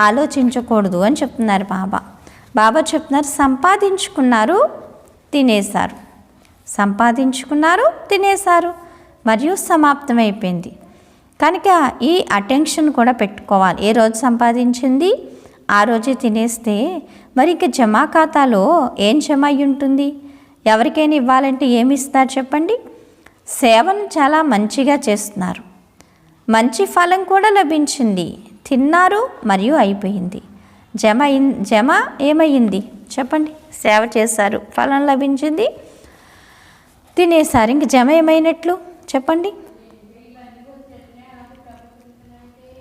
ఆలోచించకూడదు అని చెప్తున్నారు బాబా చెప్తున్నారు, సంపాదించుకున్నారు తినేశారు మరియు సమాప్తమైపోయింది. కనుక ఈ అటెన్షన్ కూడా పెట్టుకోవాలి. ఏ రోజు సంపాదించింది ఆ రోజే తినేస్తే మరి ఇక జమా ఖాతాలో ఏం జమ అయి ఉంటుంది? ఎవరికైనా ఇవ్వాలంటే ఏమి ఇస్తారు చెప్పండి? సేవను చాలా మంచిగా చేస్తున్నారు, మంచి ఫలం కూడా లభించింది, తిన్నారు మరియు అయిపోయింది. జమ ఏమయ్యింది చెప్పండి? సేవ చేశారు, ఫలం లభించింది, తినేశారు, ఇంక జమ ఏమైనట్లు చెప్పండి?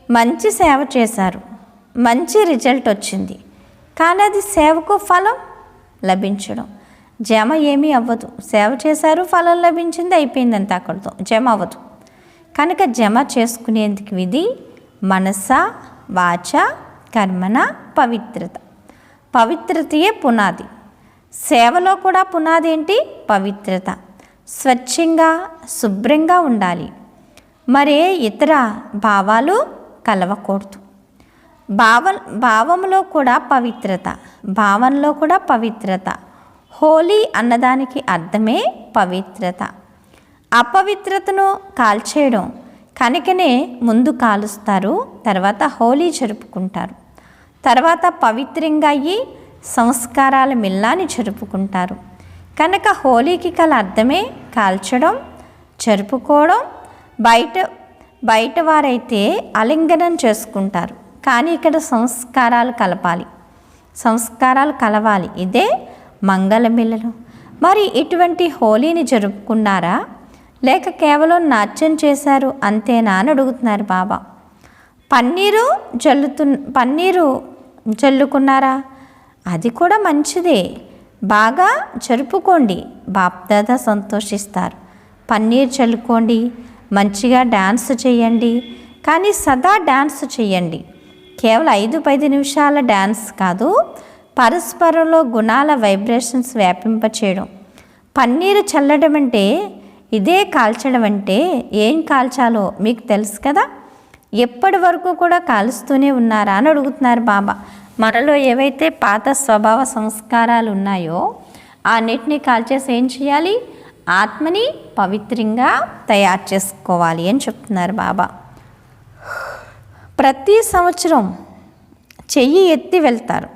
మంచి సేవ చేశారు, మంచి రిజల్ట్ వచ్చింది, కానీ అది సేవకు ఫలం లభించడం. జమ ఏమీ అవ్వదు. సేవ చేశారు, ఫలం లభించింది, అయిపోయిందంత అక్కడితో, జమ అవ్వదు. కనుక జమ చేసుకునేందుకు విధి మనస వాచ కర్మణ పవిత్రత. పవిత్రతయే పునాది. సేవలో కూడా పునాది ఏంటి? పవిత్రత. స్వచ్ఛంగా శుభ్రంగా ఉండాలి. మరే ఇతర భావాలు కలవకూడదు. భావంలో కూడా పవిత్రత, భావనలో కూడా పవిత్రత. హోలీ అన్నదానికి అర్థమే పవిత్రత. అపవిత్రతను కాల్చేయడం కనుకనే ముందు కాలుస్తారు, తర్వాత హోలీ జరుపుకుంటారు, తర్వాత పవిత్రంగా అయ్యి సంస్కారాల మిల్లాన్ని జరుపుకుంటారు. కనుక హోలీకి గల అర్థమే కాల్చడం, జరుపుకోవడం. బయట వారైతే ఆలింగనం చేసుకుంటారు, కానీ ఇక్కడ సంస్కారాలు కలపాలి, సంస్కారాలు కలవాలి. ఇదే మంగళమిల్లను. మరి ఇటువంటి హోలీని జరుపుకున్నారా, లేక కేవలం నాట్యం చేశారు అంతేనా అని అడుగుతున్నారు బాబా. పన్నీరు జల్లుకున్నారా, అది కూడా మంచిదే, బాగా జరుపుకోండి, బాప్దాదా సంతోషిస్తారు. పన్నీర్ చల్లుకోండి, మంచిగా డ్యాన్స్ చేయండి, కానీ సదా డ్యాన్స్ చేయండి. కేవలం 5-10 నిమిషాల డ్యాన్స్ కాదు, పరస్పరంలో గుణాల వైబ్రేషన్స్ వ్యాపింపచేయడం. పన్నీరు చల్లడం అంటే ఇదే, కాల్చడం అంటే ఏం కాల్చాలో మీకు తెలుసు కదా. ఎప్పటి వరకు కూడా కాలుస్తూనే ఉన్నారా అని అడుగుతున్నారు బాబా. మనలో ఏవైతే పాత స్వభావ సంస్కారాలు ఉన్నాయో అన్నిటినీ కాల్చేసి ఏం చేయాలి? ఆత్మని పవిత్రంగా తయారు చేసుకోవాలి అని చెప్తున్నారు బాబా. ప్రతి సంవత్సరం చెయ్యి ఎత్తి వెళ్తారు,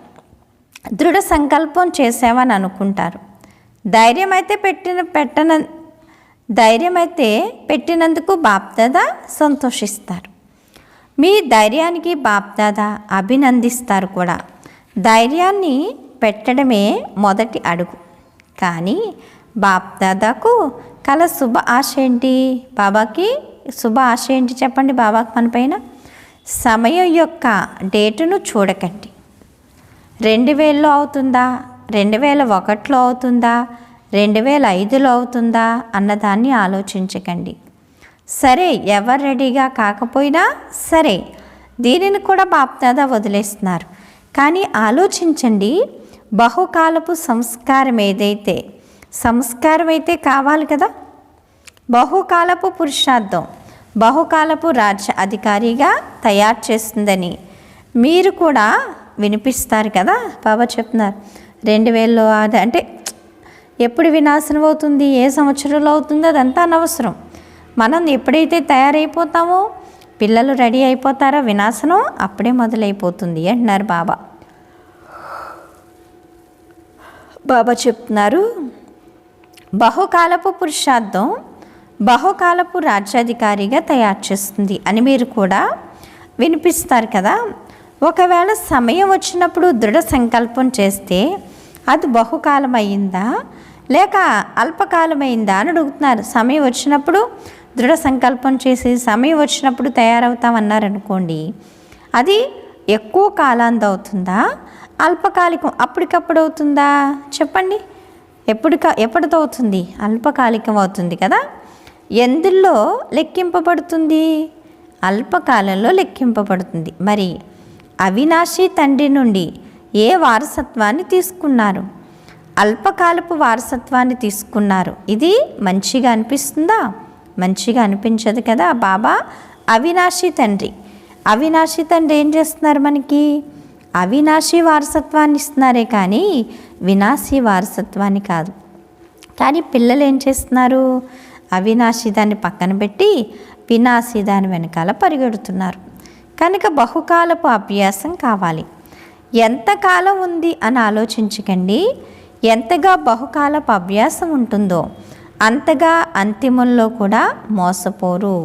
దృఢ సంకల్పం చేసామని అనుకుంటారు. ధైర్యం అయితే పెట్టినందుకు బాప్దాదా సంతోషిస్తారు. మీ ధైర్యానికి బాప్దాదా అభినందిస్తారు కూడా. ధైర్యాన్ని పెట్టడమే మొదటి అడుగు. కానీ బాప్దాదాకు కల శుభ ఆశ ఏంటి? బాబాకి శుభ ఆశ ఏంటి చెప్పండి బాబాకి మన పైన? సమయం యొక్క డేటును చూడకండి. 2000లో అవుతుందా, 2001లో అవుతుందా, 2005లో అవుతుందా అన్నదాన్ని ఆలోచించకండి. సరే, ఎవరు రెడీగా కాకపోయినా సరే, దీనిని కూడా బాప్దాదా వదిలేస్తున్నారు. కానీ ఆలోచించండి, బహుకాలపు సంస్కారం ఏదైతే, సంస్కారం అయితే కావాలి కదా. బహుకాలపు పురుషార్థం బహుకాలపు రాజ్య అధికారిగా తయారు చేస్తుందని మీరు కూడా వినిపిస్తారు కదా. బాబా చెప్తున్నారు 2000లో అది అంటే ఎప్పుడు వినాశనం అవుతుంది, ఏ సంవత్సరంలో అవుతుందో అదంతా అనవసరం. మనం ఎప్పుడైతే తయారైపోతామో, పిల్లలు రెడీ అయిపోతారో, వినాశనం అప్పుడే మొదలైపోతుంది అంటున్నారు బాబా. బాబా చెప్తున్నారు, బహుకాలపు పురుషార్థం బహుకాలపు రాజ్యాధికారిగా తయారు చేస్తుంది అని మీరు కూడా వినిపిస్తారు కదా. ఒకవేళ సమయం వచ్చినప్పుడు దృఢ సంకల్పం చేస్తే అది బహుకాలం అయిందా లేక అల్పకాలమైందా అని అడుగుతున్నారు. సమయం వచ్చినప్పుడు దృఢ సంకల్పం చేసి సమయం వచ్చినప్పుడు తయారవుతామన్నారనుకోండి, అది ఎక్కువ కాలాంది అవుతుందా, అల్పకాలికం అప్పటికప్పుడు అవుతుందా చెప్పండి? ఎప్పటితో అవుతుంది? అల్పకాలికం అవుతుంది కదా. ఎందులో లెక్కింపబడుతుంది? అల్పకాలంలో లెక్కింపబడుతుంది. మరి అవినాశి తండ్రి నుండి ఏ వారసత్వాన్ని తీసుకున్నారు? అల్పకాలపు వారసత్వాన్ని తీసుకున్నారు. ఇది మంచిగా అనిపిస్తుందా? మంచిగా అనిపించదు కదా. బాబా అవినాశి తండ్రి. అవినాశి తండ్రి ఏం చేస్తున్నారు? మనకి అవినాశి వారసత్వాన్ని ఇస్తున్నారే కానీ వినాశీ వారసత్వాన్ని కాదు. కానీ పిల్లలు ఏం చేస్తున్నారు? అవినాశి దాన్ని పక్కన పెట్టి వినాశీ దాని వెనకాల పరిగెడుతున్నారు. కనుక బహుకాలపు అభ్యాసం కావాలి. ఎంతకాలం ఉంది అని ఆలోచించకండి. ఎంతగా బహుకాలపు అభ్యాసం ఉంటుందో అంతగా అంతిమంలో కూడా మోసపోరు.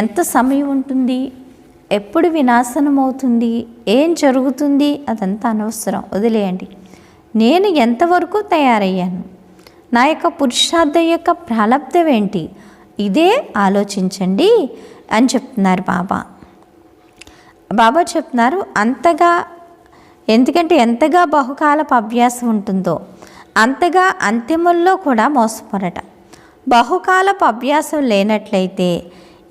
ఎంత సమయం ఉంటుంది, ఎప్పుడు వినాశనం అవుతుంది, ఏం జరుగుతుంది అదంతా అనవసరం, వదిలేయండి. నేను ఎంతవరకు తయారయ్యాను, నా యొక్క పురుషార్థం యొక్క ప్రాలబ్ధం ఏంటి, ఇదే ఆలోచించండి అని చెప్తున్నారు బాబా. బాబా చెప్తున్నారు అంతగా, ఎందుకంటే ఎంతగా బహుకాలపు అభ్యాసం ఉంటుందో అంతగా అంతిమంలో కూడా మోసపోరట. బహుకాలపు అభ్యాసం లేనట్లయితే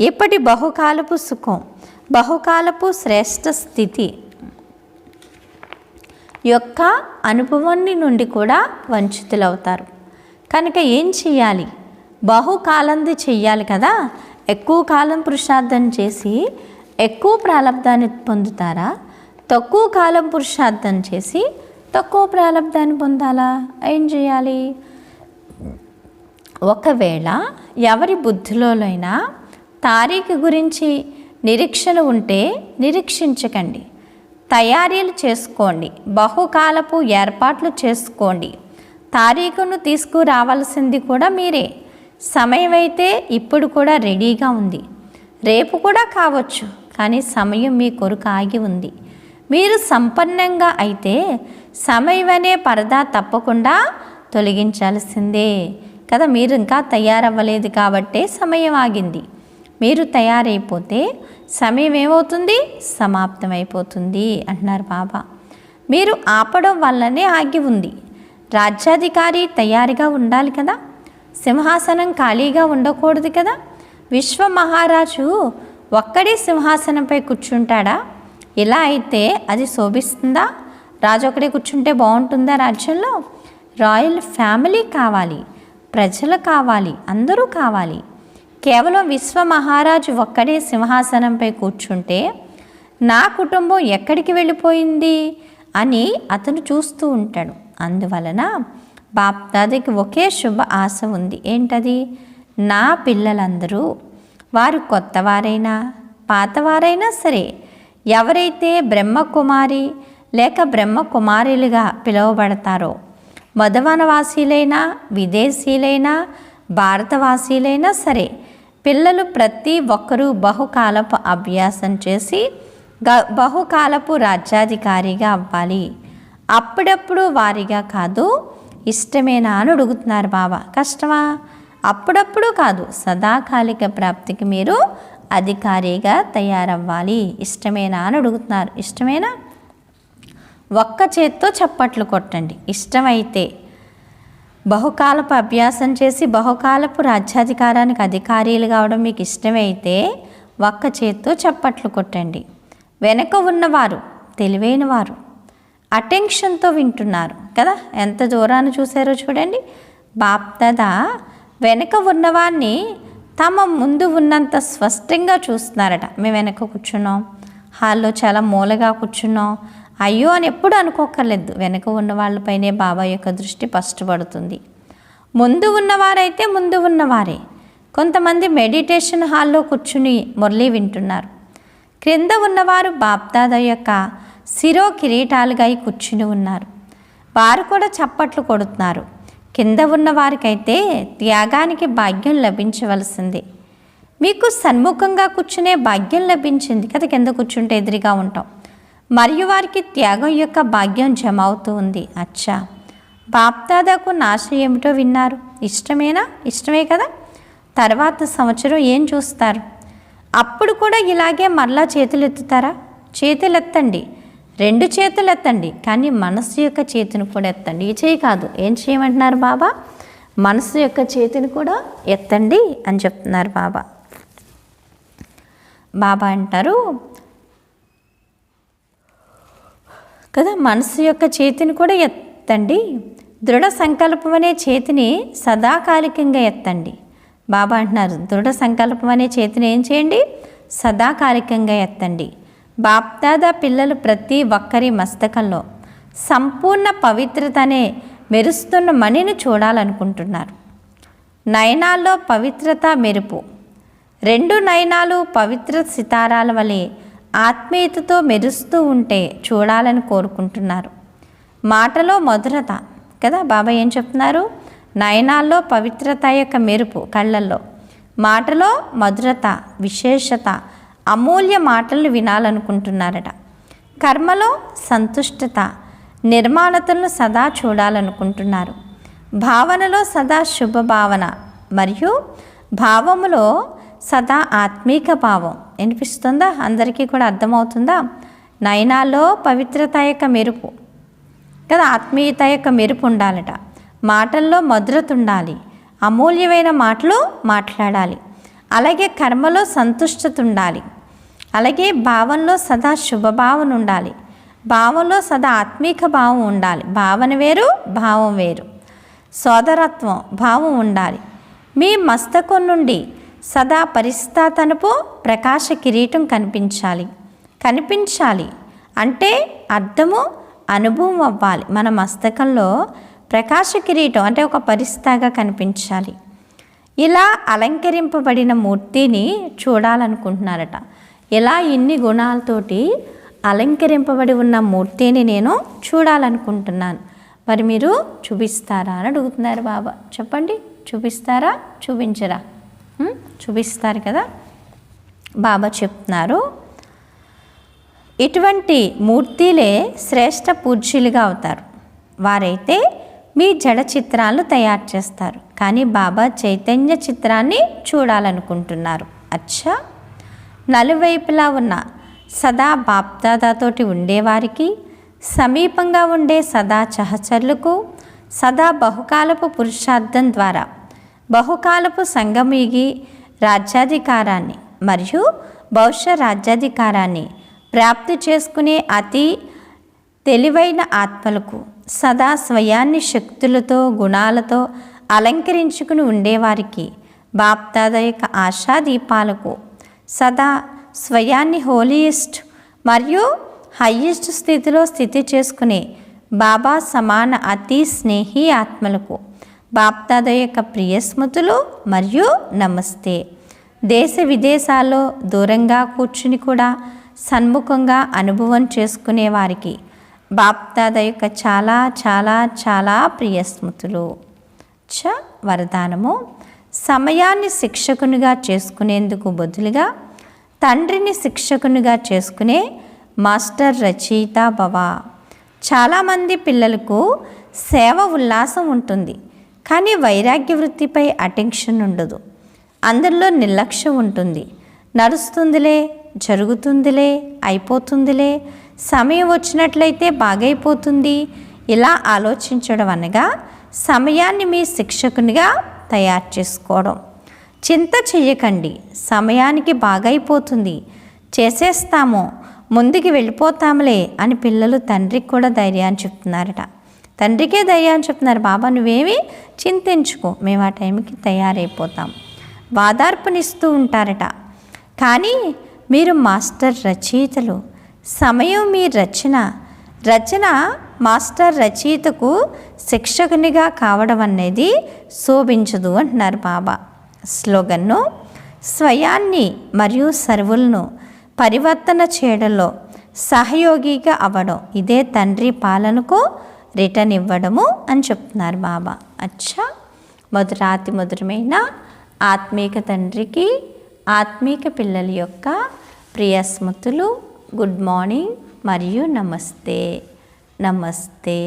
ఇప్పటి బహుకాలపు సుఖం, బహుకాలపు శ్రేష్ఠ స్థితి యొక్క అనుభవాన్ని నుండి కూడా వంచితులవుతారు. కనుక ఏం చెయ్యాలి? బహుకాలంది చెయ్యాలి కదా. ఎక్కువ కాలం పురుషార్థం చేసి ఎక్కువ ప్రాలబ్ధాన్ని పొందుతారా? తక్కువ కాలం పురుషార్థం చేసి తక్కువ ప్రాలబ్ధాన్ని పొందాలా? ఏం చేయాలి? ఒకవేళ ఎవరి బుద్ధిలోనైనా తారీఖు గురించి నిరీక్షణ ఉంటే నిరీక్షించకండి, తయారీలు చేసుకోండి, బహుకాలపు ఏర్పాట్లు చేసుకోండి. తారీఖును తీసుకురావాల్సింది కూడా మీరే. సమయం అయితే ఇప్పుడు కూడా రెడీగా ఉంది, రేపు కూడా కావచ్చు, కానీ సమయం మీ కొరకు ఆగి ఉంది. మీరు సంపన్నంగా అయితే సమయం అనే పరదా తప్పకుండా తొలగించాల్సిందే కదా. మీరు ఇంకా తయారవ్వలేదు కాబట్టే సమయం ఆగింది. మీరు తయారైపోతే సమయం ఏమవుతుంది? సమాప్తమైపోతుంది అంటున్నారు బాబా. మీరు ఆపడం వల్లనే ఆగి ఉంది. రాజ్యాధికారి తయారుగా ఉండాలి కదా, సింహాసనం ఖాళీగా ఉండకూడదు కదా. విశ్వ మహారాజు ఒక్కడే సింహాసనంపై కూర్చుంటాడా? ఇలా అయితే అది శోభిస్తుందా? రాజు ఒక్కడే కూర్చుంటే బాగుంటుందా రాజ్యంలో? రాయల్ ఫ్యామిలీ కావాలి, ప్రజలు కావాలి, అందరూ కావాలి. కేవలం విశ్వ మహారాజు ఒక్కడే సింహాసనంపై కూర్చుంటే నా కుటుంబం ఎక్కడికి వెళ్ళిపోయింది అని అతను చూస్తూ ఉంటాడు. అందువలన బాప్దాదాకి ఒకే శుభ ఆశ ఉంది. ఏంటది? నా పిల్లలందరూ, వారు కొత్తవారైనా పాతవారైనా సరే, ఎవరైతే బ్రహ్మకుమారి లేక బ్రహ్మకుమారులుగా పిలువబడతారో, మధువనవాసీలైనా విదేశీలైనా భారతవాసీలైనా సరే, పిల్లలు ప్రతి ఒక్కరూ బహుకాలపు అభ్యాసం చేసి బహుకాలపు రాజ్యాధికారిగా అవ్వాలి. అప్పుడప్పుడు వారిగా కాదు, ఇష్టమేనా అని అడుగుతున్నారు బాబా. కష్టమా? అప్పుడప్పుడు కాదు, సదాకాలిక ప్రాప్తికి మీరు అధికారిగా తయారవ్వాలి. ఇష్టమేనా అని అడుగుతున్నారు. ఇష్టమేనా? ఒక్క చేత్తో చప్పట్లు కొట్టండి. ఇష్టమైతే బహుకాలపు అభ్యాసం చేసి బహుకాలపు రాజ్యాధికారానికి అధికారులు కావడం మీకు ఇష్టమైతే ఒక్క చేత్తో చప్పట్లు కొట్టండి. వెనక ఉన్నవారు తెలివైన వారు అటెన్షన్తో వింటున్నారు కదా. ఎంత దూరాన్ని చూసారో చూడండి. బాప్దాదా వెనక ఉన్నవారిని తమ ముందు ఉన్నంత స్పష్టంగా చూస్తున్నారట. మేము వెనక కూర్చున్నాం, హాల్లో చాలా మూలగా కూర్చున్నాం, అయ్యో అని ఎప్పుడు అనుకోకర్లేదు. వెనక ఉన్న వాళ్ళపైనే బాబా యొక్క దృష్టి పట్టుబడుతుంది. ముందు ఉన్నవారైతే ముందు ఉన్నవారే. కొంతమంది మెడిటేషన్ హాల్లో కూర్చుని మురళి వింటున్నారు. క్రింద ఉన్నవారు బాప్దాదా యొక్క శిరో కిరీటాలుగా కూర్చుని ఉన్నారు. వారు కూడా చప్పట్లు కొడుతున్నారు. కింద ఉన్న వారికైతే త్యాగానికి భాగ్యం లభించవలసిందే. మీకు సన్ముఖంగా కూర్చునే భాగ్యం లభించింది కదా, కింద కూర్చుంటే ఎదురుగా ఉంటాం. మరియు వారికి త్యాగం యొక్క భాగ్యం జమ అవుతూ ఉంది. అచ్చా, బాప్దాదాకు నాశ ఏమిటో విన్నారు. ఇష్టమేనా? ఇష్టమే కదా. తర్వాత సంవత్సరం ఏం చూస్తారు? అప్పుడు కూడా ఇలాగే మరలా చేతులు ఎత్తుతారా? చేతులు ఎత్తండి, 2 చేతులు ఎత్తండి, కానీ మనసు యొక్క చేతిని కూడా ఎత్తండి. ఈ చేయి కాదు. ఏం చేయమంటున్నారు బాబా? మనసు యొక్క చేతిని కూడా ఎత్తండి అని చెప్తున్నారు బాబా. బాబా అంటారు కదా, మనసు యొక్క చేతిని కూడా ఎత్తండి, దృఢ సంకల్పం అనే చేతిని సదాకాలికంగా ఎత్తండి. బాబా అంటున్నారు దృఢ సంకల్పం అనే చేతిని ఏం చేయండి? సదాకాలికంగా ఎత్తండి. బాప్దాదా పిల్లలు ప్రతి ఒక్కరి మస్తకంలో సంపూర్ణ పవిత్రత అనే మెరుస్తున్న మణిని చూడాలనుకుంటున్నారు. నయనాల్లో పవిత్రత మెరుపు, 2 నయనాలు పవిత్ర సితారాల వలె ఆత్మీయతతో మెరుస్తూ ఉంటే చూడాలని కోరుకుంటున్నారు. మాటలో మధురత కదా. బాబా ఏం చెప్తున్నారు? నయనాల్లో పవిత్రత యొక్క మెరుపు, కళ్ళల్లో మాటలో మధురత, విశేషత, అమూల్య మాటలను వినాలనుకుంటున్నారట. కర్మలో సంతుష్టత, నిర్మాణతలను సదా చూడాలనుకుంటున్నారు. భావనలో సదా శుభ భావన మరియు భావములో సదా ఆత్మీక భావం. వినిపిస్తుందా? అందరికీ కూడా అర్థమవుతుందా? నయనాల్లో పవిత్రత యొక్క మెరుపు కదా, ఆత్మీయత యొక్క మెరుపు ఉండాలట. మాటల్లో మధురత ఉండాలి, అమూల్యమైన మాటలు మాట్లాడాలి. అలాగే కర్మలో సంతుష్టత ఉండాలి. అలాగే భావంలో సదా శుభభావన ఉండాలి. భావంలో సదా ఆత్మీక భావం ఉండాలి. భావన వేరు, భావం వేరు. సోదరత్వం భావం ఉండాలి. మీ మస్తకం నుండి సదా పరిస్థాతనపు ప్రకాశ కిరీటం కనిపించాలి అంటే అర్థము అనుభవం అవ్వాలి. మన మస్తకంలో ప్రకాశ కిరీటం అంటే ఒక పరిస్థాగా కనిపించాలి. ఇలా అలంకరింపబడిన మూర్తిని చూడాలనుకుంటున్నారట. ఇలా ఇన్ని గుణాలతోటి అలంకరింపబడి ఉన్న మూర్తిని నేను చూడాలనుకుంటున్నాను. మరి మీరు చూపిస్తారా అని అడుగుతున్నారు బాబా. చెప్పండి, చూపిస్తారా, చూపించరా? చూపిస్తారు కదా. బాబా చెప్తున్నారు, ఇటువంటి మూర్తిలే శ్రేష్ఠ పూజ్యులుగా అవుతారు. వారైతే మీ జడ చిత్రాలను తయారు చేస్తారు, కానీ బాబా చైతన్య చిత్రాన్ని చూడాలనుకుంటున్నారు. అచ్చా, నలువైపులా ఉన్న సదా బాప్దాదాతోటి ఉండేవారికి, సమీపంగా ఉండే సదా చహచర్లకు, సదా బహుకాలపు పురుషార్థం ద్వారా బహుకాలపు సంగమీగి రాజ్యాధికారాన్ని మరియు భవిష్య రాజ్యాధికారాన్ని ప్రాప్తి చేసుకునే అతి తెలివైన ఆత్మలకు, సదా స్వయాన్ని శక్తులతో గుణాలతో అలంకరించుకుని ఉండేవారికి, బాప్దాద యొక్క ఆశాదీపాలకు, సదా స్వయాన్ని హోలియెస్ట్ మరియు హయ్యెస్ట్ స్థితిలో స్థితి చేసుకునే బాబా సమాన అతి స్నేహి ఆత్మలకు బాప్దాద యొక్క ప్రియ స్మృతులు మరియు నమస్తే. దేశ విదేశాల్లో దూరంగా కూర్చుని కూడా సన్ముఖంగా అనుభవం చేసుకునే వారికి బాప్దాద యొక్క చాలా చాలా చాలా ప్రియ స్మృతులు. వరదానము, సమయాన్ని శిక్షకునిగా చేసుకునేందుకు బదులుగా తండ్రిని శిక్షకునిగా చేసుకునే మాస్టర్ రచయిత భవ. చాలామంది పిల్లలకు సేవ ఉల్లాసం ఉంటుంది, కానీ వైరాగ్య వృత్తిపై అటెన్షన్ ఉండదు. అందరిలో నిర్లక్ష్యం ఉంటుంది. నడుస్తుందిలే, జరుగుతుందిలే, అయిపోతుందిలే, సమయం వచ్చినట్లయితే బాగైపోతుంది, ఇలా ఆలోచించడం అనగా సమయాన్ని మీ శిక్షకునిగా తయారు చేసుకోవడం. చింత చెయ్యకండి, సమయానికి బాగైపోతుంది, చేసేస్తాము, ముందుకు వెళ్ళిపోతాములే అని పిల్లలు తండ్రికి కూడా ధైర్యాన్ని చెప్తున్నారట. తండ్రికే ధైర్యాన్ని చెప్తున్నారు, బాబా నువ్వేమి చింతించుకో, మేము ఆ టైంకి తయారైపోతాం. వాదార్పునిస్తూ ఉంటారట. కానీ మీరు మాస్టర్ రచయితలు, సమయం మీ రచన మాస్టర్ రచయితకు శిక్షకునిగా కావడం అనేది శోభించదు అంటున్నారు బాబా. స్లోగన్ను, స్వయాన్ని మరియు సర్వులను పరివర్తన చేయడంలో సహయోగిగా అవ్వడం, ఇదే తండ్రి పాలనకు రిటర్న్ ఇవ్వడము అని చెప్తున్నారు బాబా. అచ్చా, మధురాతి మధురమైన ఆత్మీక తండ్రికి ఆత్మీక పిల్లల యొక్క ప్రియ స్మృతులు. గుడ్ మార్నింగ్ మరియు నమస్తే, నమస్తే,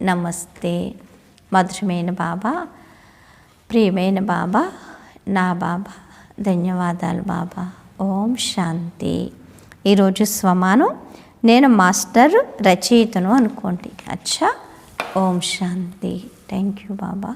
నమస్తే. మధురమైన బాబా, ప్రియమైన బాబా, నా బాబా, ధన్యవాదాలు బాబా. ఓం శాంతి. ఈరోజు స్వమానం, నేను మాస్టర్ రచయితను అనుకోండి. అచ్చా, ఓం శాంతి. Thank you Baba.